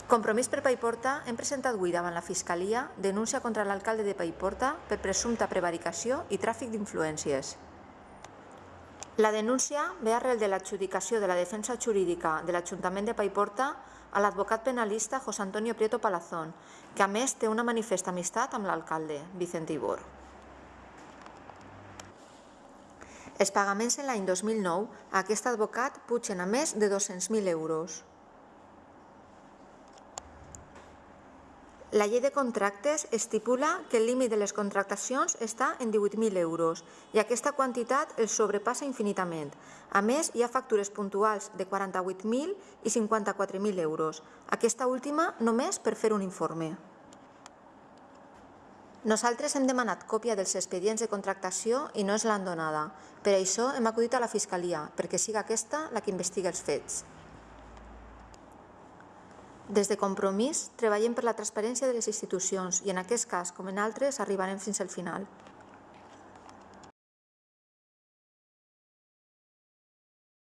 Compromís per Paiporta hem presentat avui davant la Fiscalia denúncia contra l'alcalde de Paiporta per presumpta prevaricació i tràfic d'influències. La denúncia ve arrel de l'adjudicació de la defensa jurídica de l'Ajuntament de Paiporta a l'advocat penalista José Antonio Prieto Palazón, que a més té una manifesta amistat amb l'alcalde, Vicente Ibor. Els pagaments en l'any 2009 a aquest advocat pugen a més de 200.000 euros. La llei de contractes estipula que el límit de les contractacions està en 18.000 euros i aquesta quantitat el sobrepassa infinitament. A més, hi ha factures puntuals de 48.000 i 54.000 euros. Aquesta última només per fer un informe. Nosaltres hem demanat còpia dels expedients de contractació i no ens l'han donada. Per això hem acudit a la Fiscalia, perquè siga aquesta la que investiga els fets. Des de Compromís treballem per la transparència de les institucions i en aquest cas, com en altres, arribarem fins al final.